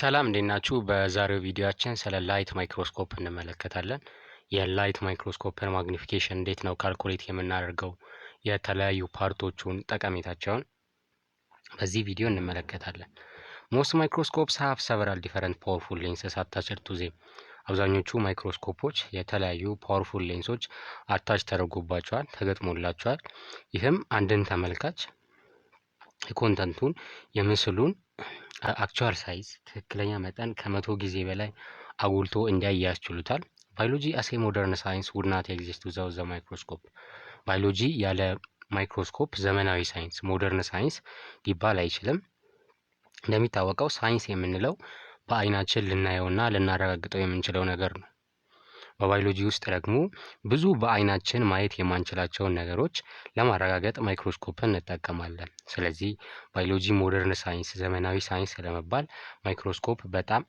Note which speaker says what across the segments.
Speaker 1: ሰላም እንዴት ናችሁ? በዛሬው ቪዲዮአችን ስለ ላይት ማይክሮስኮፕ እንመለከታለን። የላይት ማይክሮስኮፕን ማግኒፊኬሽን እንዴት ነው ካልኩሌት የምናደርገው፣ የተለያዩ ፓርቶቹን ጠቀሜታቸውን በዚህ ቪዲዮ እንመለከታለን። ሞስት ማይክሮስኮፕስ ሃቭ ሰቨራል ዲፈረንት ፓወርፉል ሌንስስ አታችድ ቱ ዜም። አብዛኞቹ ማይክሮስኮፖች የተለያዩ ፓወርፉል ሌንሶች አታች ተደርጎባቸዋል፣ ተገጥሞላቸዋል። ይህም አንድን ተመልካች የኮንተንቱን የምስሉን አክቹዋል ሳይዝ ትክክለኛ መጠን ከመቶ ጊዜ በላይ አጉልቶ እንዲያይ ያስችሉታል። ባዮሎጂ አስ ኤ ሞደርን ሳይንስ ውድ ናት ኤግዚስት ዊዛውት ዘ ማይክሮስኮፕ። ባዮሎጂ ያለ ማይክሮስኮፕ ዘመናዊ ሳይንስ ሞደርን ሳይንስ ሊባል አይችልም። እንደሚታወቀው ሳይንስ የምንለው በአይናችን ልናየውና ልናረጋግጠው የምንችለው ነገር ነው። በባዮሎጂ ውስጥ ደግሞ ብዙ በአይናችን ማየት የማንችላቸውን ነገሮች ለማረጋገጥ ማይክሮስኮፕን እንጠቀማለን። ስለዚህ ባዮሎጂ ሞደርን ሳይንስ ዘመናዊ ሳይንስ ለመባል ማይክሮስኮፕ በጣም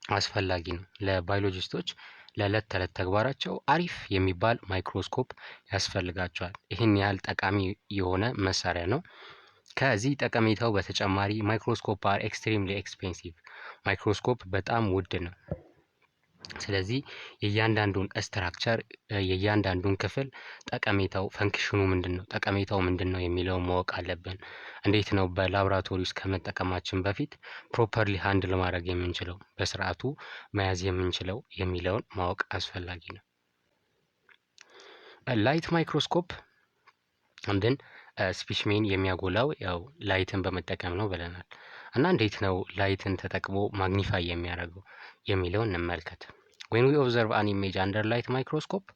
Speaker 1: አስፈላጊ ነው። ለባዮሎጂስቶች ለዕለት ተዕለት ተግባራቸው አሪፍ የሚባል ማይክሮስኮፕ ያስፈልጋቸዋል። ይህን ያህል ጠቃሚ የሆነ መሳሪያ ነው። ከዚህ ጠቀሜታው በተጨማሪ ማይክሮስኮፕ አር ኤክስትሪምሊ ኤክስፔንሲቭ። ማይክሮስኮፕ በጣም ውድ ነው። ስለዚህ የእያንዳንዱን ስትራክቸር የእያንዳንዱን ክፍል ጠቀሜታው ፈንክሽኑ ምንድን ነው፣ ጠቀሜታው ምንድን ነው የሚለውን ማወቅ አለብን። እንዴት ነው በላቦራቶሪ ውስጥ ከመጠቀማችን በፊት ፕሮፐርሊ ሃንድል ማድረግ የምንችለው፣ በስርዓቱ መያዝ የምንችለው የሚለውን ማወቅ አስፈላጊ ነው። ላይት ማይክሮስኮፕ አንድን ስፔሲሜን የሚያጎላው ያው ላይትን በመጠቀም ነው ብለናል። እና እንዴት ነው ላይትን ተጠቅሞ ማግኒፋይ የሚያደርገው የሚለውን እንመልከት። when we observe an image under light microscope,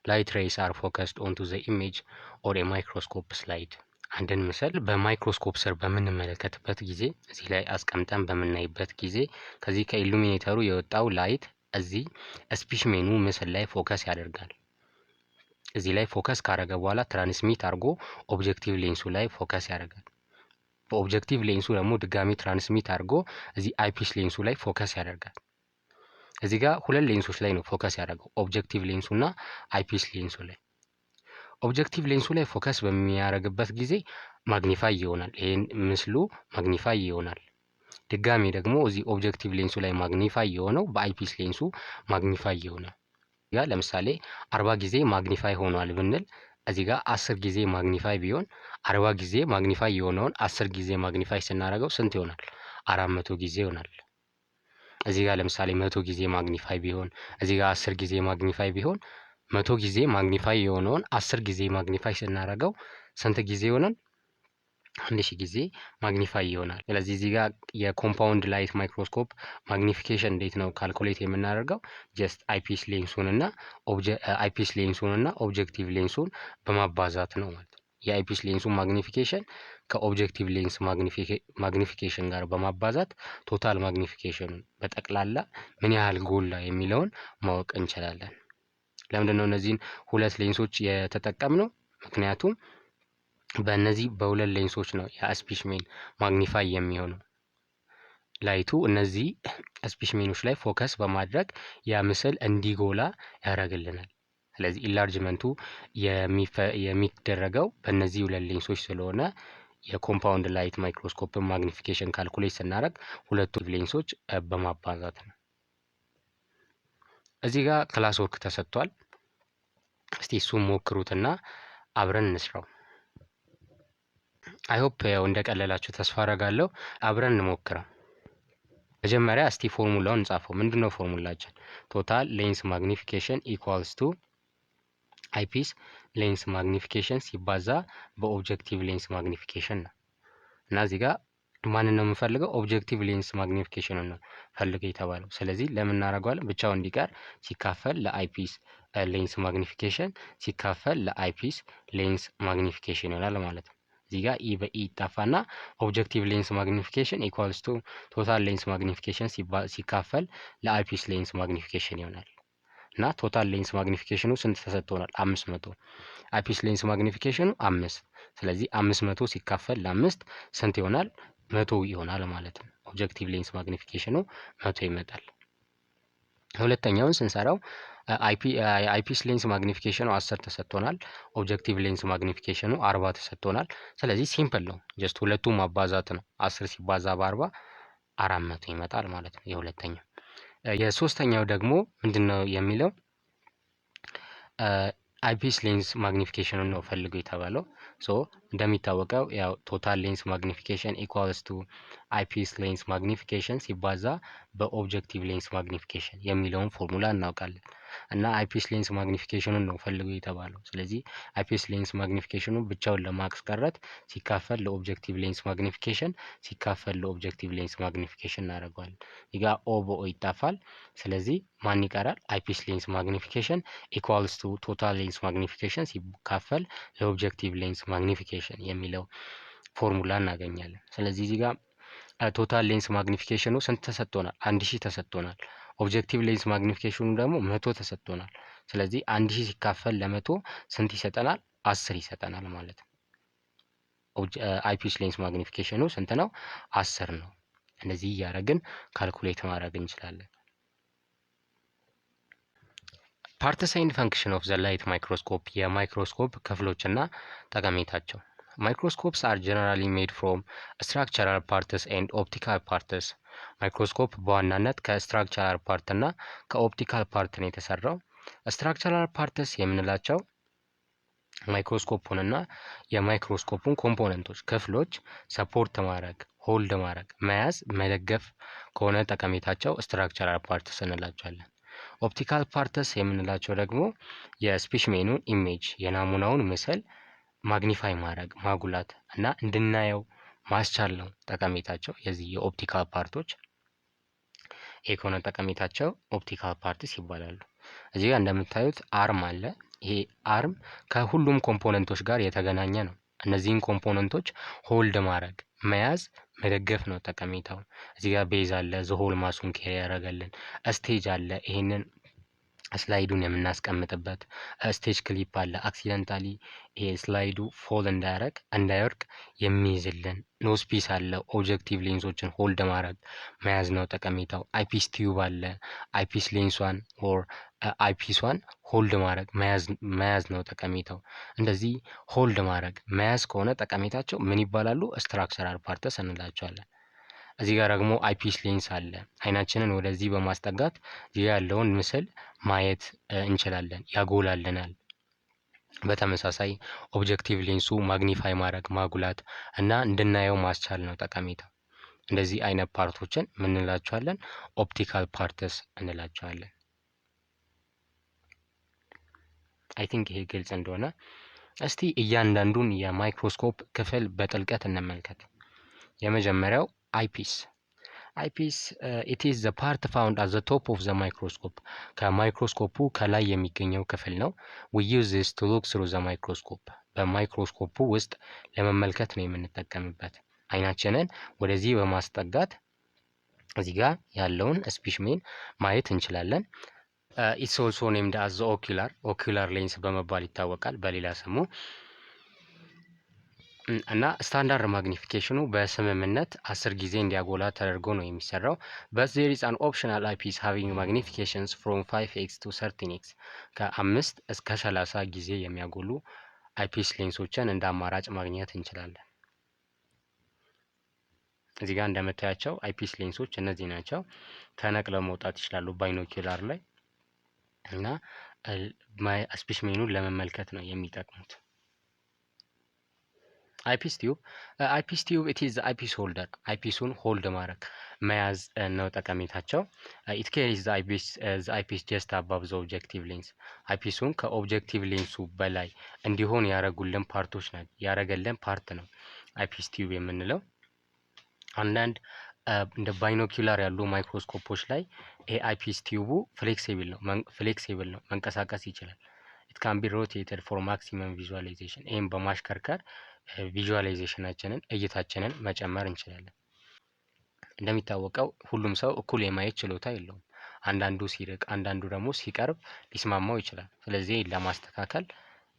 Speaker 1: light rays are focused onto the image or a microscope slide. አንድን ምስል በማይክሮስኮፕ ስር በምንመለከትበት ጊዜ እዚህ ላይ አስቀምጠን በምናይበት ጊዜ ከዚህ ከኢሉሚኔተሩ የወጣው ላይት እዚህ ስፔሲሜኑ ምስል ላይ ፎከስ ያደርጋል። እዚህ ላይ ፎከስ ካደረገ በኋላ ትራንስሚት አድርጎ ኦብጀክቲቭ ሌንሱ ላይ ፎከስ ያደርጋል። በኦብጀክቲቭ ሌንሱ ደግሞ ድጋሚ ትራንስሚት አድርጎ እዚህ አይፒስ ሌንሱ ላይ ፎከስ ያደርጋል። እዚህ ጋር ሁለት ሌንሶች ላይ ነው ፎከስ ያደረገው፣ ኦብጀክቲቭ ሌንሱ እና አይፒስ ሌንሱ ላይ። ኦብጀክቲቭ ሌንሱ ላይ ፎከስ በሚያደርግበት ጊዜ ማግኒፋይ ይሆናል። ይሄን ምስሉ ማግኒፋይ ይሆናል። ድጋሚ ደግሞ እዚህ ኦብጀክቲቭ ሌንሱ ላይ ማግኒፋይ የሆነው በአይፒስ ሌንሱ ማግኒፋይ ይሆናል። ያ ለምሳሌ 40 ጊዜ ማግኒፋይ ሆኗል ብንል እዚህ ጋር 10 ጊዜ ማግኒፋይ ቢሆን 40 ጊዜ ማግኒፋይ የሆነውን 10 ጊዜ ማግኒፋይ ስናደርገው ስንት ይሆናል? 400 ጊዜ ይሆናል። እዚህ ጋር ለምሳሌ 100 ጊዜ ማግኒፋይ ቢሆን እዚህ ጋር 10 ጊዜ ማግኒፋይ ቢሆን 100 ጊዜ ማግኒፋይ የሆነውን 10 ጊዜ ማግኒፋይ ስናደርገው ስንት ጊዜ ይሆናል? 1000 ጊዜ ማግኒፋይ ይሆናል። ስለዚህ እዚህ ጋር የኮምፓውንድ ላይት ማይክሮስኮፕ ማግኒፊኬሽን እንዴት ነው ካልኩሌት የምናደርገው? ጀስት አይፒስ ሌንሱን እና ኦብጀክቲቭ ሌንሱን በማባዛት ነው ማለት ነው። የአይፒስ ሌንሱን ማግኒፊኬሽን ከኦብጀክቲቭ ሌንስ ማግኒፊኬሽን ጋር በማባዛት ቶታል ማግኒፊኬሽኑን በጠቅላላ ምን ያህል ጎላ የሚለውን ማወቅ እንችላለን። ለምንድን ነው እነዚህን ሁለት ሌንሶች የተጠቀምነው? ምክንያቱም በእነዚህ በሁለት ሌንሶች ነው የስፔሲሜን ማግኒፋይ የሚሆነው። ላይቱ እነዚህ ስፔሲሜኖች ላይ ፎከስ በማድረግ ያ ምስል እንዲጎላ ያደርግልናል። ስለዚህ ኢላርጅመንቱ የሚደረገው በእነዚህ ሁለት ሌንሶች ስለሆነ የኮምፓውንድ ላይት ማይክሮስኮፕን ማግኒፊኬሽን ካልኩሌት ስናደርግ ሁለቱ ሌንሶች በማባዛት ነው። እዚህ ጋር ክላስ ወርክ ተሰጥቷል። እስቲ እሱም ሞክሩትና አብረን እንስራው። አይሆፕ ያው እንደቀለላችሁ ተስፋ አደርጋለሁ። አብረን እንሞክረው። መጀመሪያ እስቲ ፎርሙላውን እንጻፈው። ምንድነው ፎርሙላችን? ቶታል ሌንስ ማግኒፊኬሽን ኢኳልስ ቱ አይፒስ ሌንስ ማግኒፊኬሽን ሲባዛ በኦብጀክቲቭ ሌንስ ማግኒፊኬሽን ነው። እና እዚህ ጋር ማንን ነው የምንፈልገው? ኦብጀክቲቭ ሌንስ ማግኒፊኬሽን ነው ፈልገው የተባለው። ስለዚህ ለምን እናደርገዋለን? ብቻው እንዲቀር ሲካፈል ለአይፒስ ሌንስ ማግኒፊኬሽን ሲካፈል ለአይፒስ ሌንስ ማግኒፊኬሽን ይሆናል ማለት ነው። እዚህ ጋር ኢ በኢ ይጣፋና ኦብጀክቲቭ ሌንስ ማግኒፊኬሽን ኢኳልስ ቱ ቶታል ሌንስ ማግኒፊኬሽን ሲካፈል ለአይፒስ ሌንስ ማግኒፊኬሽን ይሆናል። እና ቶታል ሌንስ ማግኒፊኬሽኑ ስንት ተሰጥቶናል? 500። አይፒስ ሌንስ ማግኒፊኬሽኑ 5። ስለዚህ 500 ሲካፈል ለ5 ስንት ይሆናል? 100 ይሆናል ማለት ነው። ኦብጀክቲቭ ሌንስ ማግኒፊኬሽኑ 100 ይመጣል። ሁለተኛውን ስንሰራው አይፒስ ሌንስ ማግኒፊኬሽኑ 10 ተሰጥቶናል። ኦብጀክቲቭ ሌንስ ማግኒፊኬሽኑ 40 ተሰጥቶናል። ስለዚህ ሲምፕል ነው። ጀስት ሁለቱም ማባዛት ነው። 10 ሲባዛ በ40 400 ይመጣል ማለት ነው የሁለተኛው። የሶስተኛው ደግሞ ምንድነው የሚለው አይፒስ ሌንስ ማግኒፊኬሽኑን ነው ፈልጉ የተባለው። ሶ እንደሚታወቀው ያው ቶታል ሌንስ ማግኒፊኬሽን ኢኳልስ ቱ አይፒስ ሌንስ ማግኒፊኬሽን ሲባዛ በኦብጀክቲቭ ሌንስ ማግኒፊኬሽን የሚለውን ፎርሙላ እናውቃለን። እና አይፒስ ሌንስ ማግኒፊኬሽኑን ነው ፈልጉ የተባለው። ስለዚህ አይፒስ ሌንስ ማግኒፊኬሽኑ ብቻውን ለማስቀረት ሲካፈል ለኦብጀክቲቭ ሌንስ ማግኒፊኬሽን ሲካፈል ለኦብጀክቲቭ ሌንስ ማግኒፊኬሽን እናደርገዋለን። ይጋ ኦ በኦ ይጣፋል። ስለዚህ ማን ይቀራል? አይፒስ ሌንስ ማግኒፊኬሽን ኢኳልስ ቱ ቶታል ሌንስ ማግኒፊኬሽን ሲካፈል ለኦብጀክቲቭ ሌንስ ማግኒፊኬሽን የሚለው ፎርሙላ እናገኛለን። ስለዚህ እዚህ ጋር ቶታል ሌንስ ማግኒፊኬሽኑ ስንት ተሰጥቶናል? 1000 ተሰጥቶናል። ኦብጀክቲቭ ሌንስ ማግኒፊኬሽኑ ደግሞ 100 ተሰጥቶናል። ስለዚህ 1000 ሲካፈል ለ100 ስንት ይሰጠናል? 10 ይሰጠናል ማለት ነው። አይፒስ ሌንስ ማግኒፊኬሽኑ ስንት ነው? 10 ነው። እንደዚህ እያደረግን ካልኩሌት ማድረግ እንችላለን። ፓርትስ ኤንድ ፈንክሽን ኦፍ ዘ ላይት ማይክሮስኮፕ የማይክሮስኮፕ ክፍሎችና ጠቀሜታቸው። ማይክሮስኮፕስ አር ጀነራሊ ሜድ ፍሮም ስትራክቸራል ፓርትስ ኤንድ ኦፕቲካል ፓርትስ። ማይክሮስኮፕ በዋናነት ከስትራክቸራል ፓርት እና ከኦፕቲካል ፓርት ነው የተሰራው። ስትራክቸራል ፓርትስ የምንላቸው ማይክሮስኮፑንና የማይክሮስኮፑን ኮምፖነንቶች ክፍሎች ሰፖርት ማድረግ፣ ሆልድ ማድረግ፣ መያዝ፣ መደገፍ ከሆነ ጠቀሜታቸው ስትራክቸራል ፓርትስ እንላቸዋለን። ኦፕቲካል ፓርትስ የምንላቸው ደግሞ የስፔሲሜኑን ኢሜጅ የናሙናውን ምስል ማግኒፋይ ማድረግ ማጉላት እና እንድናየው ማስቻል ነው ጠቀሜታቸው የዚህ የኦፕቲካል ፓርቶች። ይሄ ከሆነ ጠቀሜታቸው ኦፕቲካል ፓርትስ ይባላሉ። እዚህ ጋር እንደምታዩት አርም አለ። ይሄ አርም ከሁሉም ኮምፖነንቶች ጋር የተገናኘ ነው። እነዚህን ኮምፖነንቶች ሆልድ ማድረግ መያዝ መደገፍ ነው ጠቀሜታው። እዚህ ጋር ቤዝ አለ፣ ዘሆል ማሱን ኬር ያደረገልን ስቴጅ አለ፣ ይሄንን ስላይዱን የምናስቀምጥበት ስቴጅ ክሊፕ አለ፣ አክሲደንታሊ ይሄ ስላይዱ ፎል እንዳይወርቅ የሚይዝልን ኖስፒስ አለ፣ ኦብጀክቲቭ ሌንሶችን ሆልድ ማድረግ መያዝ ነው ጠቀሜታው። አይፒስ ቲዩብ አለ፣ አይፒስ ሌንሷን ኦር አይፒሷን ሆልድ ማድረግ መያዝ ነው ጠቀሜታው። እንደዚህ ሆልድ ማድረግ መያዝ ከሆነ ጠቀሜታቸው ምን ይባላሉ? ስትራክቸራል ፓርትስ እንላቸዋለን። እዚህ ጋር ደግሞ አይፒስ ሌንስ አለ። አይናችንን ወደዚህ በማስጠጋት እዚህ ያለውን ምስል ማየት እንችላለን፣ ያጎላልናል። በተመሳሳይ ኦብጀክቲቭ ሌንሱ ማግኒፋይ ማድረግ ማጉላት እና እንድናየው ማስቻል ነው ጠቀሜታው። እንደዚህ አይነት ፓርቶችን ምን እንላቸዋለን? ኦፕቲካል ፓርትስ እንላቸዋለን። አይ ቲንክ ይሄ ግልጽ እንደሆነ። እስቲ እያንዳንዱን የማይክሮስኮፕ ክፍል በጥልቀት እንመልከት። የመጀመሪያው አይፒስ ኢት ኢዝ ዘ ፓርት ፋውንድ አት ዘ ቶፕ ኦፍ ዘ ማይክሮስኮፕ። ከማይክሮስኮፑ ከላይ የሚገኘው ክፍል ነው። ዊ ዩዝ ዚስ ቱ ሉክ ስሩ ዘ ማይክሮስኮፕ። በማይክሮስኮፑ ውስጥ ለመመልከት ነው የምንጠቀምበት። አይናችንን ወደዚህ በማስጠጋት እዚህ ጋር ያለውን ስፔሲሜን ማየት እንችላለን። ኢትስ ኦልሶ ኔምድ አዝ ኦኪላር ሌንስ በመባል ይታወቃል በሌላ ስሙ። እና ስታንዳርድ ማግኒፊኬሽኑ በስምምነት 10 ጊዜ እንዲያጎላ ተደርጎ ነው የሚሰራው። በት ዜር ኢዝ አን ኦፕሽናል አይፒስ ሃቪንግ ማግኒፊኬሽንስ ፍሮም 5x to 13x ከ5 እስከ 30 ጊዜ የሚያጎሉ አይፒስ ሌንሶችን እንደ አማራጭ ማግኘት እንችላለን። እዚህ ጋር እንደምታያቸው አይፒስ ሌንሶች እነዚህ ናቸው። ተነቅለው መውጣት ይችላሉ ባይኖኪላር ላይ እና ስፔሲሜኑን ለመመልከት ነው የሚጠቅሙት። አይፒስ ቲዩብ ኢት ኢዝ አይፒስ ሆልደር። አይፒሱን ሆልድ ማድረግ መያዝ ነው ጠቀሜታቸው። ኢት ካሪስ ዘ አይፒስ ጀስት አባቭ ዘ ኦብጀክቲቭ ሌንስ። አይፒሱን ከኦብጀክቲቭ ሌንሱ በላይ እንዲሆን ያረጉልን ፓርቶች ናቸው። ያረገልን ፓርት ነው አይፒስ ቲዩብ የምንለው። አንዳንድ እንደ ባይኖኪላር ያሉ ማይክሮስኮፖች ላይ ይሄ አይፒስ ቲዩቡ ፍሌክሲብል ነው፣ መንቀሳቀስ ይችላል። ኢት ካን ቢ ሮቴትድ ፎር ማክሲመም ቪዥዋላይዜሽን። ይህም በማሽከርከር ቪዥዋላይዜሽናችንን እይታችንን መጨመር እንችላለን። እንደሚታወቀው ሁሉም ሰው እኩል የማየት ችሎታ የለውም። አንዳንዱ ሲርቅ፣ አንዳንዱ ደግሞ ሲቀርብ ሊስማማው ይችላል። ስለዚህ ለማስተካከል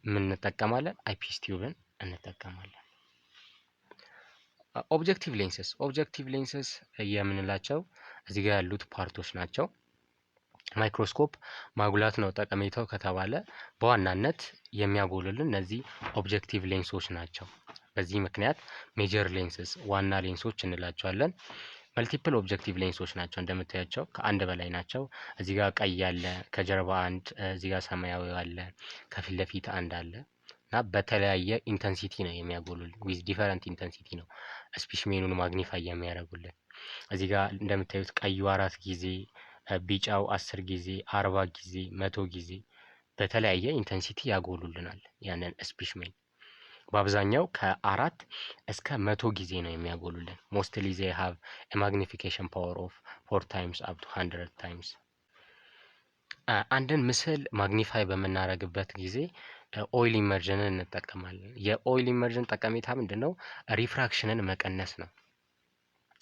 Speaker 1: ምን እንጠቀማለን? አይፒስ ቲዩብን እንጠቀማለን። ኦብጀክቲቭ ሌንስስ የምንላቸው እዚህ ጋር ያሉት ፓርቶች ናቸው። ማይክሮስኮፕ ማጉላት ነው ጠቀሜታው ከተባለ በዋናነት የሚያጎሉልን እነዚህ ኦብጀክቲቭ ሌንሶች ናቸው። በዚህ ምክንያት ሜጀር ሌንስስ ዋና ሌንሶች እንላቸዋለን። መልቲፕል ኦብጀክቲቭ ሌንሶች ናቸው እንደምታያቸው ከአንድ በላይ ናቸው። እዚህ ጋር ቀይ አለ፣ ከጀርባ አንድ፣ እዚህ ጋር ሰማያዊ አለ፣ ከፊት ለፊት አንድ አለ እና በተለያየ ኢንተንሲቲ ነው የሚያጎሉልን። ዊዝ ዲፈረንት ኢንተንሲቲ ነው ስፒሽ ሜኑን ማግኒፋይ የሚያደርጉልን። እዚህ ጋር እንደምታዩት ቀዩ 4 ጊዜ፣ ቢጫው 10 ጊዜ፣ 40 ጊዜ፣ 100 ጊዜ በተለያየ ኢንተንሲቲ ያጎሉልናል ያንን ስፒሽ ሜን። በአብዛኛው ከ4 እስከ 100 ጊዜ ነው የሚያጎሉልን። ሞስትሊ ዜ ሃቭ ማግኒፊኬሽን ፓወር ኦፍ 4 ታይምስ አፕ ቱ 100 ታይምስ። አንድን ምስል ማግኒፋይ በምናደርግበት ጊዜ ኦይል ኢመርዥንን እንጠቀማለን። የኦይል ኢመርዥን ጠቀሜታ ምንድን ነው? ሪፍራክሽንን መቀነስ ነው።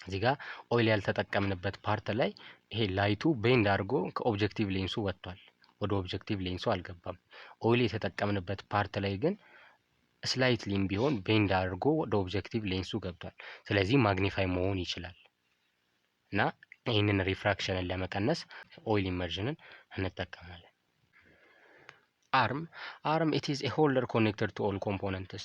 Speaker 1: እዚህ ጋር ኦይል ያልተጠቀምንበት ፓርት ላይ ይሄ ላይቱ ቤንድ አድርጎ ከኦብጀክቲቭ ሌንሱ ወጥቷል፣ ወደ ኦብጀክቲቭ ሌንሱ አልገባም። ኦይል የተጠቀምንበት ፓርት ላይ ግን ስላይትሊም ቢሆን ቤንድ አድርጎ ወደ ኦብጀክቲቭ ሌንሱ ገብቷል። ስለዚህ ማግኒፋይ መሆን ይችላል እና ይህንን ሪፍራክሽንን ለመቀነስ ኦይል ኢመርዥንን እንጠቀማለን። አርም ኢት ኢዝ ኤ ሆልደር ኮኔክትድ ቱ ኦል ኮምፖነንትስ።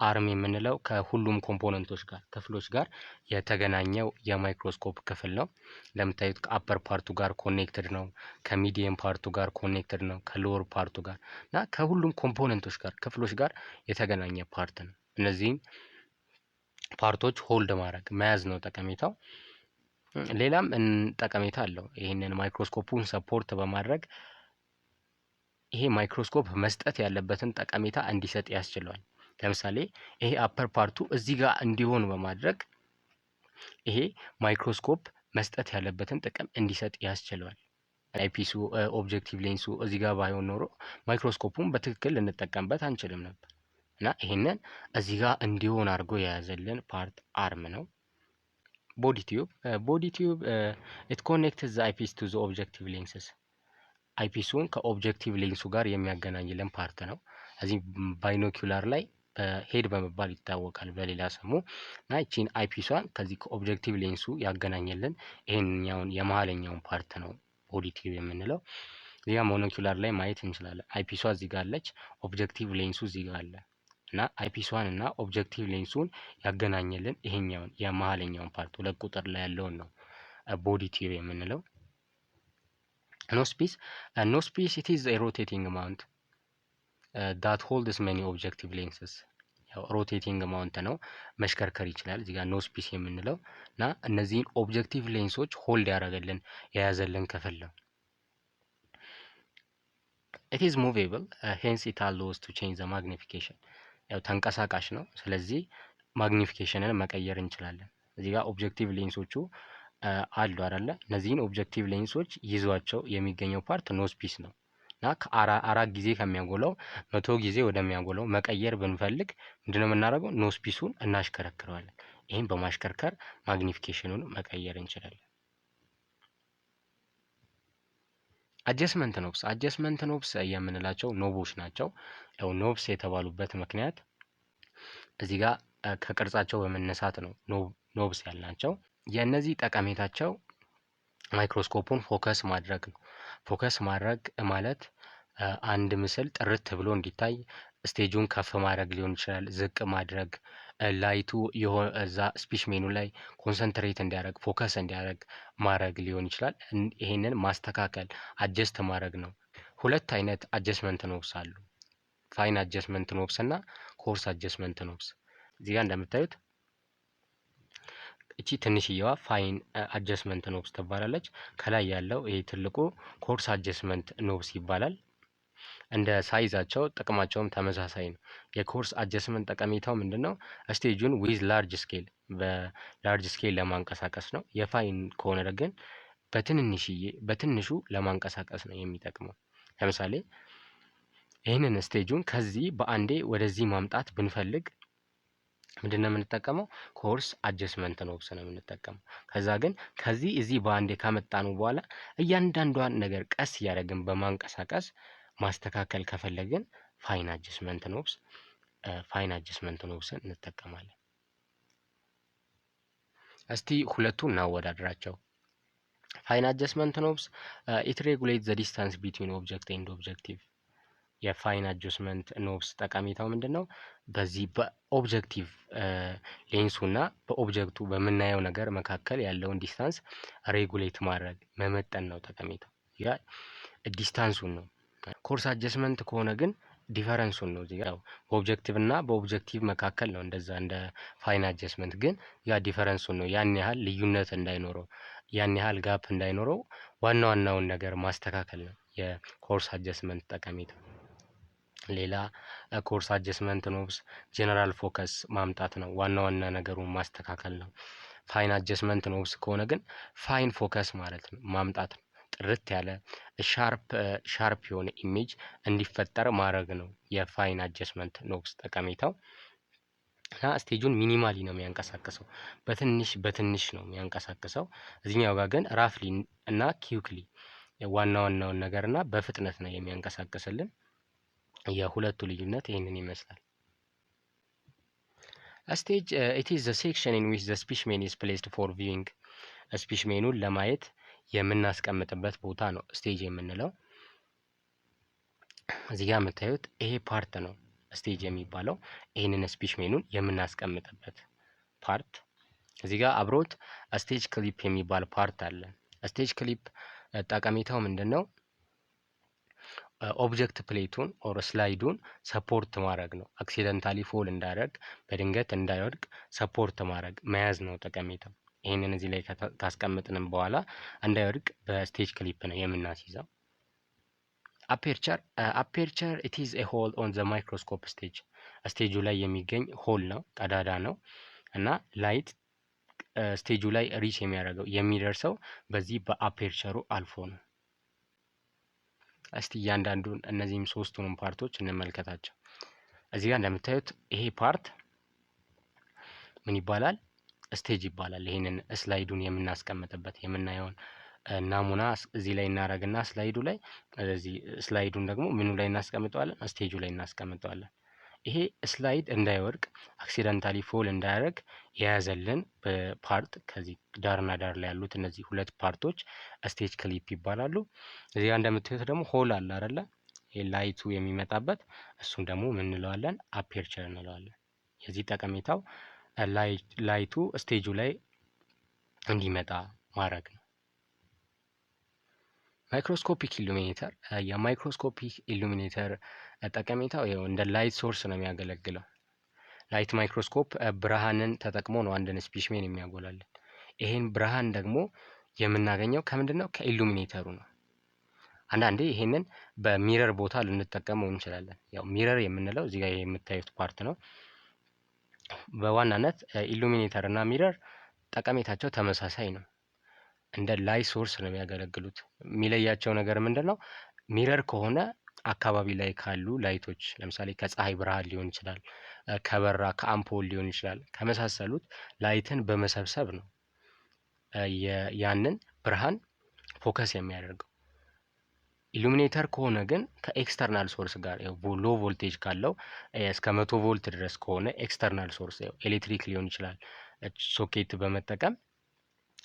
Speaker 1: አርም የምንለው ከሁሉም ኮምፖነንቶች ጋር ክፍሎች ጋር የተገናኘው የማይክሮስኮፕ ክፍል ነው። እንደምታዩት ከአፐር ፓርቱ ጋር ኮኔክትድ ነው፣ ከሚዲየም ፓርቱ ጋር ኮኔክትድ ነው፣ ከሎወር ፓርቱ ጋር እና ከሁሉም ኮምፖነንቶች ጋር ክፍሎች ጋር የተገናኘ ፓርት ነው። እነዚህም ፓርቶች ሆልድ ማድረግ መያዝ ነው ጠቀሜታው። ሌላም ጠቀሜታ አለው። ይህንን ማይክሮስኮፑን ሰፖርት በማድረግ ይሄ ማይክሮስኮፕ መስጠት ያለበትን ጠቀሜታ እንዲሰጥ ያስችለዋል። ለምሳሌ ይሄ አፐር ፓርቱ እዚህ ጋር እንዲሆን በማድረግ ይሄ ማይክሮስኮፕ መስጠት ያለበትን ጥቅም እንዲሰጥ ያስችለዋል። አይፒሱ ኦብጀክቲቭ ሌንሱ እዚህ ጋር ባይሆን ኖሮ ማይክሮስኮፑን በትክክል ልንጠቀምበት አንችልም ነበር እና ይሄንን እዚህ ጋር እንዲሆን አድርጎ የያዘልን ፓርት አርም ነው። ቦዲ ቲዩብ ኢት ኮኔክትስ ዘ አይፒስ ቱ ዘ ኦብጀክቲቭ ሌንስስ። አይፒሱን ከኦብጀክቲቭ ሌንሱ ጋር የሚያገናኝልን ፓርት ነው። እዚህ ባይኖኩላር ላይ ሄድ በመባል ይታወቃል በሌላ ስሙ እና ይቺን አይፒሷን ከዚህ ከኦብጀክቲቭ ሌንሱ ያገናኘልን ይሄንኛውን የመሀለኛውን ፓርት ነው ቦዲ ቲዩብ የምንለው። እዚጋ ሞኖኩላር ላይ ማየት እንችላለን። አይፒሷ እዚህ ጋር አለች፣ ኦብጀክቲቭ ሌንሱ እዚህ ጋር አለ እና አይፒሷን እና ኦብጀክቲቭ ሌንሱን ያገናኘልን ይሄኛውን የመሀለኛውን ፓርት 2 ቁጥር ላይ ያለውን ነው ቦዲ ቲዩብ የምንለው። ኖስፒስ ኢት ኢዝ ኤ ሮቴቲንግ ማውንት ዳት ሆልድስ ሜኒ ኦብጀክቲቭ ሌንስስ። ያው ሮቴቲንግ ማውንት ነው፣ መሽከርከር ይችላል። እዚህ ጋር ኖስፒስ የምንለው እና እነዚህን ኦብጀክቲቭ ሌንሶች ሆልድ ያደረገልን የያዘልን ክፍል ነው። ኢት ኢዝ ሙቬብል ሄንስ ኢት አሎውስ ቱ ቼንጅ ዘ ማግኒፊኬሽን። ያው ተንቀሳቃሽ ነው፣ ስለዚህ ማግኒፊኬሽንን መቀየር እንችላለን። እዚህ ጋር ኦብጀክቲቭ ሌንሶቹ አሉ አይደለ? እነዚህን ኦብጀክቲቭ ሌንሶች ይዟቸው የሚገኘው ፓርት ኖስፒስ ነው እና ከ4 ጊዜ ከሚያጎላው 100 ጊዜ ወደሚያጎላው መቀየር ብንፈልግ ምንድነው የምናደርገው? ኖስፒሱን እናሽከረክረዋለን። ይህም በማሽከርከር ማግኒፊኬሽኑን መቀየር እንችላለን። አጀስመንት ኖብስ የምንላቸው ኖቦች ናቸው። ያው ኖብስ የተባሉበት ምክንያት እዚህ ጋር ከቅርጻቸው በመነሳት ነው ኖብስ ያልናቸው። የእነዚህ ጠቀሜታቸው ማይክሮስኮፑን ፎከስ ማድረግ ነው። ፎከስ ማድረግ ማለት አንድ ምስል ጥርት ብሎ እንዲታይ ስቴጁን ከፍ ማድረግ ሊሆን ይችላል፣ ዝቅ ማድረግ፣ ላይቱ እዛ ስፒሽ ሜኑ ላይ ኮንሰንትሬት እንዲያደርግ ፎከስ እንዲያደርግ ማድረግ ሊሆን ይችላል። ይሄንን ማስተካከል አጀስት ማድረግ ነው። 2 አይነት አጀስትመንት ኖብስ አሉ፣ ፋይን አጀስትመንት ኖብስ እና ኮርስ አጀስትመንት ኖብስ። እዚህ ጋር እንደምታዩት እቺ ትንሽዬዋ ፋይን አጀስትመንት ኖብስ ትባላለች። ከላይ ያለው ይሄ ትልቁ ኮርስ አጀስትመንት ኖብስ ይባላል። እንደ ሳይዛቸው ጥቅማቸውም ተመሳሳይ ነው። የኮርስ አጀስትመንት ጠቀሜታው ምንድነው? ስቴጁን ዊዝ ላርጅ ስኬል በላርጅ ስኬል ለማንቀሳቀስ ነው። የፋይን ከሆነ ግን በትንሹ ለማንቀሳቀስ ነው የሚጠቅመው። ለምሳሌ ይህንን ስቴጁን ከዚህ በአንዴ ወደዚህ ማምጣት ብንፈልግ ምንድነው የምንጠቀመው? ኮርስ አጀስትመንት ኖብስ ነው የምንጠቀመው። ከዛ ግን ከዚህ እዚህ በአንዴ ካመጣኑ በኋላ እያንዳንዷን ነገር ቀስ እያደረግን በማንቀሳቀስ ማስተካከል ከፈለግን ፋይን አጀስትመንት ኖብስን እንጠቀማለን። እስቲ ሁለቱ እናወዳድራቸው። ፋይን አጀስትመንት ኖብስ ኢት ሬጉሌት ዘ ዲስታንስ ቢትዊን ኦብጀክት ኤንድ ኦብጀክቲቭ። የፋይን አጀስትመንት ኖብስ ጠቀሜታው ምንድነው? በዚህ በኦብጀክቲቭ ሌንሱና በኦብጀክቱ በምናየው ነገር መካከል ያለውን ዲስታንስ ሬጉሌት ማድረግ መመጠን ነው ጠቀሜታው። ያ ዲስታንሱን ነው። ኮርስ አጀስትመንት ከሆነ ግን ዲፈረንሱን ነው። እዚህ ጋር በኦብጀክቲቭ እና በኦብጀክቲቭ መካከል ነው እንደዛ እንደ ፋይን አጀስትመንት፣ ግን ያ ዲፈረንሱን ነው። ያን ያህል ልዩነት እንዳይኖረው፣ ያን ያህል ጋፕ እንዳይኖረው ዋና ዋናውን ነገር ማስተካከል ነው የኮርስ አጀስትመንት ጠቀሜታ። ሌላ ኮርስ አጀስትመንት ኖብስ ጀነራል ፎከስ ማምጣት ነው። ዋና ዋና ነገሩን ማስተካከል ነው። ፋይን አጀስትመንት ኖብስ ከሆነ ግን ፋይን ፎከስ ማለት ነው ማምጣት ነው። ጥርት ያለ ሻርፕ የሆነ ኢሜጅ እንዲፈጠር ማድረግ ነው የፋይን አጀስትመንት ኖብስ ጠቀሜታው። እና ስቴጁን ሚኒማሊ ነው የሚያንቀሳቅሰው፣ በትንሽ ነው የሚያንቀሳቅሰው። እዚህኛው ጋር ግን ራፍሊ እና ኪውክሊ ዋና ዋናውን ነገር እና በፍጥነት ነው የሚያንቀሳቅስልን። የሁለቱ ልዩነት ይህንን ይመስላል። ስቴጅ ኢት ኢዝ ዘ ሴክሽን ኢን ዊች ዘ ስፒችሜን ኢዝ ፕሌስድ ፎር ቪዊንግ። ስፒችሜኑን ለማየት የምናስቀምጥበት ቦታ ነው ስቴጅ የምንለው። እዚህ ጋር የምታዩት ይሄ ፓርት ነው ስቴጅ የሚባለው። ይህንን ስፒችሜኑን የምናስቀምጥበት ፓርት። እዚህ ጋር አብሮት ስቴጅ ክሊፕ የሚባል ፓርት አለ። ስቴጅ ክሊፕ ጠቀሜታው ምንድን ነው? ኦብጀክት ፕሌቱን ኦር ስላይዱን ሰፖርት ማድረግ ነው። አክሲደንታሊ ፎል እንዳያደርግ፣ በድንገት እንዳይወድቅ ሰፖርት ማድረግ መያዝ ነው ጠቀሜታው። ይህንን እዚህ ላይ ካስቀምጥንም በኋላ እንዳይወድቅ በስቴጅ ክሊፕ ነው የምናስይዘው። አፔርቸር ኢት ኢዝ ኤ ሆል ኦን ዘ ማይክሮስኮፕ ስቴጅ። ስቴጁ ላይ የሚገኝ ሆል ነው፣ ቀዳዳ ነው እና ላይት ስቴጁ ላይ ሪች የሚያደርገው የሚደርሰው በዚህ በአፔርቸሩ አልፎ ነው። እስቲ እያንዳንዱን እነዚህም ሶስቱንም ፓርቶች እንመልከታቸው። እዚህ ጋር እንደምታዩት ይሄ ፓርት ምን ይባላል? ስቴጅ ይባላል። ይሄንን ስላይዱን የምናስቀምጥበት የምናየውን ናሙና እዚህ ላይ እናደርግና ስላይዱ ላይ እዚህ ስላይዱን ደግሞ ምኑ ላይ እናስቀምጠዋለን? ስቴጁ ላይ እናስቀምጠዋለን። ይሄ ስላይድ እንዳይወድቅ አክሲደንታሊ ፎል እንዳያደርግ የያዘልን ፓርት ከዚህ ዳርና ዳር ላይ ያሉት እነዚህ ሁለት ፓርቶች ስቴጅ ክሊፕ ይባላሉ። እዚህ ጋር እንደምታዩት ደግሞ ሆል አለ አይደለ? ላይቱ የሚመጣበት እሱን ደግሞ ምን እንለዋለን? አፔርቸር እንለዋለን። የዚህ ጠቀሜታው ላይቱ ስቴጁ ላይ እንዲመጣ ማድረግ ነው። ማይክሮስኮፒክ ኢሉሚኔተር የማይክሮስኮፒክ ኢሉሚኔተር ጠቀሜታው ይኸው እንደ ላይት ሶርስ ነው የሚያገለግለው። ላይት ማይክሮስኮፕ ብርሃንን ተጠቅሞ ነው አንድን ስፒችሜን የሚያጎላልን። ይሄን ብርሃን ደግሞ የምናገኘው ከምንድን ነው? ከኢሉሚኔተሩ ነው። አንዳንዴ ይሄንን በሚረር ቦታ ልንጠቀመው እንችላለን። ያው ሚረር የምንለው እዚህ ጋር የምታዩት ፓርት ነው። በዋናነት ኢሉሚኔተር እና ሚረር ጠቀሜታቸው ተመሳሳይ ነው። እንደ ላይት ሶርስ ነው የሚያገለግሉት። የሚለያቸው ነገር ምንድን ነው? ሚረር ከሆነ አካባቢ ላይ ካሉ ላይቶች ለምሳሌ ከፀሐይ ብርሃን ሊሆን ይችላል፣ ከበራ ከአምፖል ሊሆን ይችላል፣ ከመሳሰሉት ላይትን በመሰብሰብ ነው ያንን ብርሃን ፎከስ የሚያደርገው። ኢሉሚኔተር ከሆነ ግን ከኤክስተርናል ሶርስ ጋር ሎ ቮልቴጅ ካለው እስከ 100 ቮልት ድረስ ከሆነ ኤክስተርናል ሶርስ ኤሌክትሪክ ሊሆን ይችላል ሶኬት በመጠቀም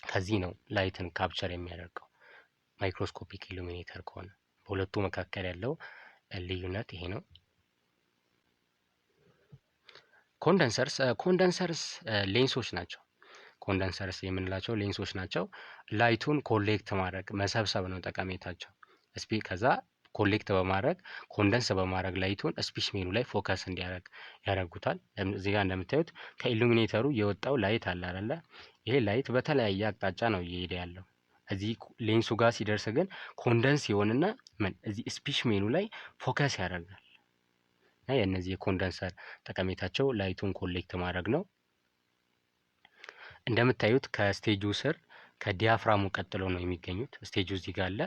Speaker 1: ከዚህ ነው ላይትን ካፕቸር የሚያደርገው። ማይክሮስኮፒክ ኢሉሚኔተር ከሆነ በሁለቱ መካከል ያለው ልዩነት ይሄ ነው። ኮንደንሰርስ ሌንሶች ናቸው። ኮንደንሰርስ የምንላቸው ሌንሶች ናቸው። ላይቱን ኮሌክት ማድረግ መሰብሰብ ነው ጠቀሜታቸው። ከዛ ኮሌክት በማድረግ ኮንደንስ በማድረግ ላይቱን ስፒችሜኑ ላይ ፎከስ እንዲያደርግ ያደርጉታል። እዚህ ጋር እንደምታዩት ከኢሉሚኔተሩ የወጣው ላይት አለ አይደለ? ይሄ ላይት በተለያየ አቅጣጫ ነው እየሄደ ያለው። እዚህ ሌንሱ ጋር ሲደርስ ግን ኮንደንስ ይሆንና እዚህ ስፒችሜኑ ላይ ፎከስ ያደርጋል። እና የእነዚህ የኮንደንሰር ጠቀሜታቸው ላይቱን ኮሌክት ማድረግ ነው። እንደምታዩት ከስቴጁ ስር ከዲያፍራሙ ቀጥሎ ነው የሚገኙት። ስቴጁ እዚህ ጋር አለ፣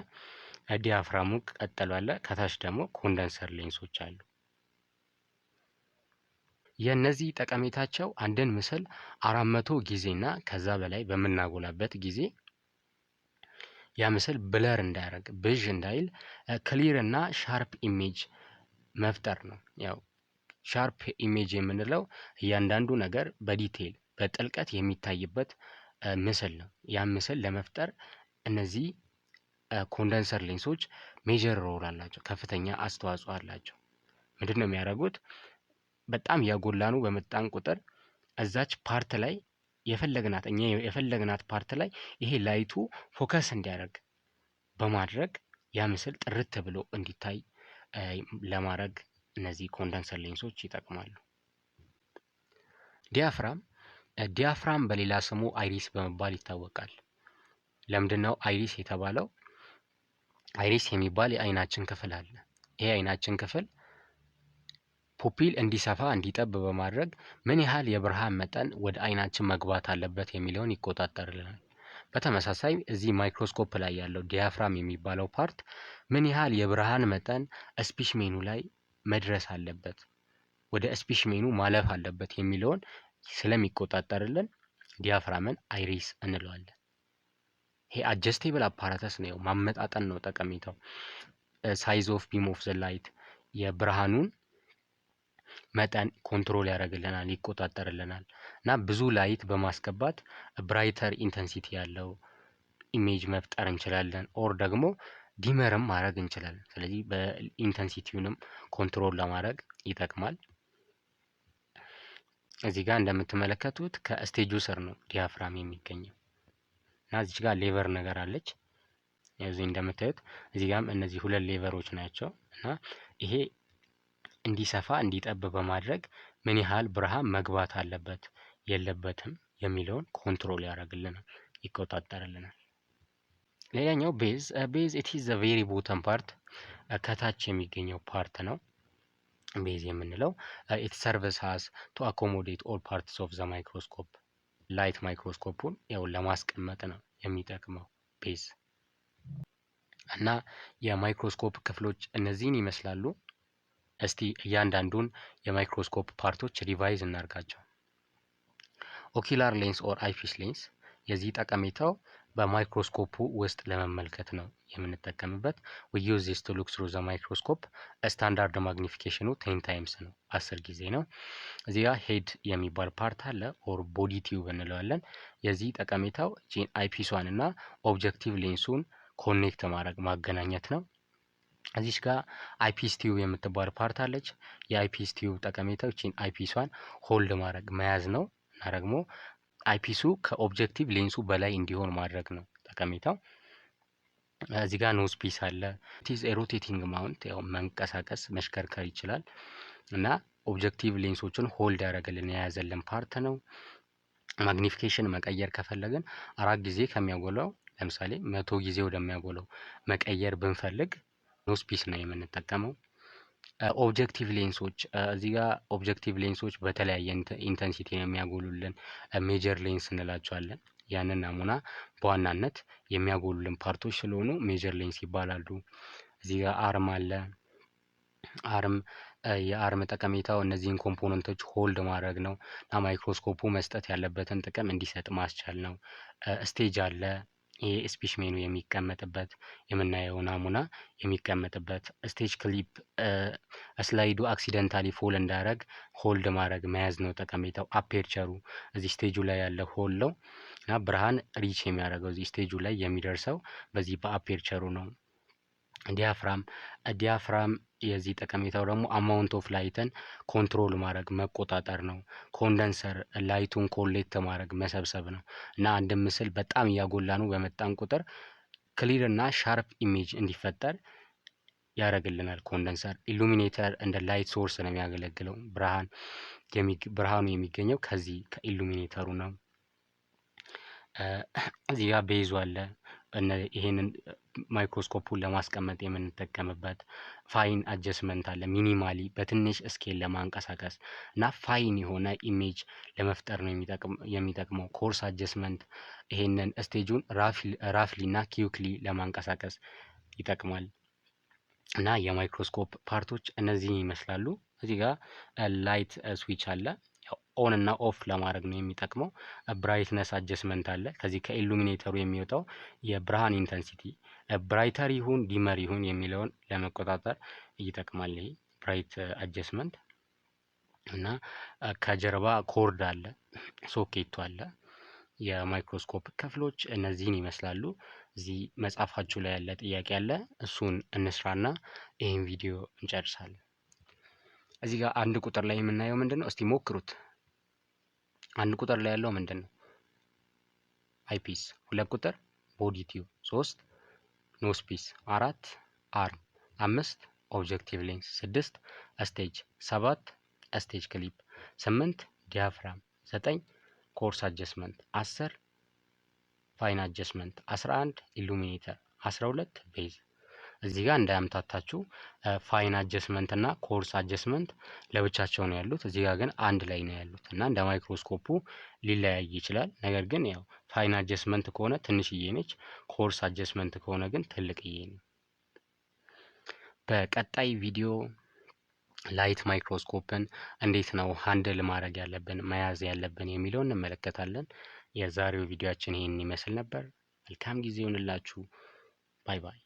Speaker 1: ዲያፍራሙ ቀጥሎ አለ፣ ከታች ደግሞ ኮንደንሰር ሌንሶች አሉ። የእነዚህ ጠቀሜታቸው አንድን ምስል 400 ጊዜና ከዛ በላይ በምናጎላበት ጊዜ ያ ምስል ብለር እንዳያደርግ ብዥ እንዳይል ክሊር እና ሻርፕ ኢሜጅ መፍጠር ነው። ያው ሻርፕ ኢሜጅ የምንለው እያንዳንዱ ነገር በዲቴል በጥልቀት የሚታይበት ምስል ነው። ያ ምስል ለመፍጠር እነዚህ ኮንደንሰር ሌንሶች ሜጀር ሮል አላቸው፣ ከፍተኛ አስተዋጽኦ አላቸው። ምንድነው የሚያደርጉት? በጣም እያጎላኑ በመጣን ቁጥር እዛች ፓርት ላይ የፈለግናት ፓርት ላይ ይሄ ላይቱ ፎከስ እንዲያደርግ በማድረግ ያ ምስል ጥርት ብሎ እንዲታይ ለማድረግ እነዚህ ኮንደንሰር ሌንሶች ይጠቅማሉ። ዲያፍራም በሌላ ስሙ አይሪስ በመባል ይታወቃል። ለምንድነው አይሪስ የተባለው? አይሪስ የሚባል የአይናችን ክፍል አለ። ይሄ የአይናችን ክፍል ፑፒል እንዲሰፋ እንዲጠብ በማድረግ ምን ያህል የብርሃን መጠን ወደ አይናችን መግባት አለበት የሚለውን ይቆጣጠርልናል። በተመሳሳይ እዚህ ማይክሮስኮፕ ላይ ያለው ዲያፍራም የሚባለው ፓርት ምን ያህል የብርሃን መጠን ስፒሽሜኑ ላይ መድረስ አለበት፣ ወደ ስፒሽሜኑ ማለፍ አለበት የሚለውን ስለሚቆጣጠርልን ዲያፍራምን አይሪስ እንለዋለን። ይሄ አጀስቴብል አፓራተስ ነው፣ ማመጣጠን ነው ጠቀሜታው። ሳይዝ ኦፍ ቢም ኦፍ ዘ ላይት የብርሃኑን መጠን ኮንትሮል ያደርግልናል፣ ይቆጣጠርልናል እና ብዙ ላይት በማስገባት ብራይተር ኢንተንሲቲ ያለው ኢሜጅ መፍጠር እንችላለን። ኦር ደግሞ ዲመርም ማድረግ እንችላለን። ስለዚህ በኢንተንሲቲውንም ኮንትሮል ለማድረግ ይጠቅማል። እዚህ ጋር እንደምትመለከቱት ከስቴጁ ስር ነው ዲያፍራም የሚገኘው እና እዚህ ጋር ሌቨር ነገር አለች። እዚህ እንደምታዩት እዚህ ጋርም እነዚህ ሁለት ሌቨሮች ናቸው እና ይሄ እንዲሰፋ እንዲጠብ በማድረግ ምን ያህል ብርሃን መግባት አለበት የለበትም የሚለውን ኮንትሮል ያደርግልናል፣ ይቆጣጠርልናል። ሌላኛው ቤዝ ኢት ኢዝ ዘ ቬሪ ቦተም ፓርት ከታች የሚገኘው ፓርት ነው። ቤዝ የምንለው ኢት ሰርቭስ ሃዝ ቱ አኮሞዴት ኦል ፓርትስ ኦፍ ዘ ማይክሮስኮፕ ላይት ማይክሮስኮፑን ያው ለማስቀመጥ ነው የሚጠቅመው ቤዝ እና የማይክሮስኮፕ ክፍሎች እነዚህን ይመስላሉ። እስቲ እያንዳንዱን የማይክሮስኮፕ ፓርቶች ሪቫይዝ እናርጋቸው። ኦኪላር ሌንስ ኦር አይፒስ ሌንስ የዚህ ጠቀሜታው በማይክሮስኮፑ ውስጥ ለመመልከት ነው የምንጠቀምበት። we use this to look through the microscope ስታንዳርድ ማግኒፊኬሽኑ 10 ታይምስ ነው፣ 10 ጊዜ ነው። እዚህ ጋር ሄድ የሚባል ፓርት አለ ኦር ቦዲ ቲዩብ እንለዋለን። የዚህ ጠቀሜታው ጂን አይፒሷን እና ኦብጀክቲቭ ሌንሱን ኮኔክት ማድረግ ማገናኘት ነው። እዚች ጋር አይፒስ ቲዩብ የምትባል ፓርት አለች። የአይፒስ ቲዩብ ጠቀሜታው ጂን አይፒሷን ሆልድ ማድረግ መያዝ ነው እና ደግሞ አይፒሱ ከኦብጀክቲቭ ሌንሱ በላይ እንዲሆን ማድረግ ነው ጠቀሜታው። እዚህ ጋር ኖዝ ፒስ አለ። ኢትስ ሮቴቲንግ ማውንት ያው መንቀሳቀስ መሽከርከር ይችላል እና ኦብጀክቲቭ ሌንሶችን ሆልድ ያደረገልን የያዘልን ፓርት ነው። ማግኒፊኬሽን መቀየር ከፈለግን 4 ጊዜ ከሚያጎላው ለምሳሌ 100 ጊዜ ወደሚያጎላው መቀየር ብንፈልግ ኖዝ ፒስ ነው የምንጠቀመው። ኦብጀክቲቭ ሌንሶች እዚህ ጋር ኦብጀክቲቭ ሌንሶች በተለያየ ኢንተንሲቲ ነው የሚያጎሉልን፣ ሜጀር ሌንስ እንላቸዋለን። ያንን ናሙና በዋናነት የሚያጎሉልን ፓርቶች ስለሆኑ ሜጀር ሌንስ ይባላሉ። እዚህ ጋር አርም አለ። የአርም ጠቀሜታው እነዚህን ኮምፖነንቶች ሆልድ ማድረግ ነው እና ማይክሮስኮፑ መስጠት ያለበትን ጥቅም እንዲሰጥ ማስቻል ነው። ስቴጅ አለ። ይሄ ስፒሽሜኑ የሚቀመጥበት የምናየው ናሙና የሚቀመጥበት ስቴጅ ክሊፕ ስላይዱ አክሲደንታሊ ፎል እንዳያደርግ ሆልድ ማድረግ መያዝ ነው ጠቀሜታው። አፔርቸሩ እዚህ ስቴጁ ላይ ያለ ሆል ነው እና ብርሃን ሪች የሚያደርገው እዚህ ስቴጁ ላይ የሚደርሰው በዚህ በአፔርቸሩ ነው። ዲያፍራም የዚህ ጠቀሜታው ደግሞ አማውንት ኦፍ ላይትን ኮንትሮል ማድረግ መቆጣጠር ነው። ኮንደንሰር ላይቱን ኮሌክት ማድረግ መሰብሰብ ነው እና አንድ ምስል በጣም እያጎላ ነው በመጣን ቁጥር ክሊር እና ሻርፕ ኢሜጅ እንዲፈጠር ያደርግልናል። ኮንደንሰር ኢሉሚኔተር እንደ ላይት ሶርስ ነው የሚያገለግለው። ብርሃኑ የሚገኘው ከዚህ ከኢሉሚኔተሩ ነው። እዚህ ጋር ቤዙ አለ። ይሄንን ማይክሮስኮፑን ለማስቀመጥ የምንጠቀምበት ፋይን አጀስትመንት አለ። ሚኒማሊ በትንሽ ስኬል ለማንቀሳቀስ እና ፋይን የሆነ ኢሜጅ ለመፍጠር ነው የሚጠቅመው። ኮርስ አጀስትመንት ይሄንን ስቴጁን ራፍሊ እና ኪውክሊ ለማንቀሳቀስ ይጠቅማል። እና የማይክሮስኮፕ ፓርቶች እነዚህ ይመስላሉ። እዚህ ጋር ላይት ስዊች አለ። ኦን እና ኦፍ ለማድረግ ነው የሚጠቅመው። ብራይትነስ አጀስትመንት አለ። ከዚህ ከኢሉሚኔተሩ የሚወጣው የብርሃን ኢንተንሲቲ ብራይተር ይሁን ዲመር ይሁን የሚለውን ለመቆጣጠር ይጠቅማል። ይሄ ብራይት አጀስትመንት እና ከጀርባ ኮርድ አለ፣ ሶኬቱ አለ። የማይክሮስኮፕ ክፍሎች እነዚህን ይመስላሉ። እዚህ መጽሐፋችሁ ላይ ያለ ጥያቄ አለ፣ እሱን እንስራና ይህን ቪዲዮ እንጨርሳለን። እዚህ ጋር አንድ ቁጥር ላይ የምናየው ምንድነው? እስቲ ሞክሩት። አንድ ቁጥር ላይ ያለው ምንድነው? አይፒስ። 2 ቁጥር ቦዲ ቲዩብ፣ 3 ኖስፒስ፣ 4 አርም፣ 5 ኦብጀክቲቭ ሌንስ፣ 6 ስቴጅ፣ 7 ስቴጅ ክሊፕ፣ 8 ዲያፍራም፣ 9 ኮርስ አጀስትመንት፣ 10 ፋይን አጀስትመንት፣ 11 ኢሉሚኔተር፣ 12 ቤዝ። እዚህ ጋር እንዳያምታታችሁ ፋይን አጀስትመንት እና ኮርስ አጀስትመንት ለብቻቸው ነው ያሉት። እዚህ ጋር ግን አንድ ላይ ነው ያሉት እና እንደ ማይክሮስኮፑ ሊለያይ ይችላል። ነገር ግን ያው ፋይን አጀስትመንት ከሆነ ትንሽዬ ነች፣ ኮርስ አጀስትመንት ከሆነ ግን ትልቅዬ ነው። በቀጣይ ቪዲዮ ላይት ማይክሮስኮፕን እንዴት ነው ሃንድል ማድረግ ያለብን መያዝ ያለብን የሚለውን እንመለከታለን። የዛሬው ቪዲዮአችን ይህን ይመስል ነበር። መልካም ጊዜ ይሁንላችሁ። ባይ ባይ።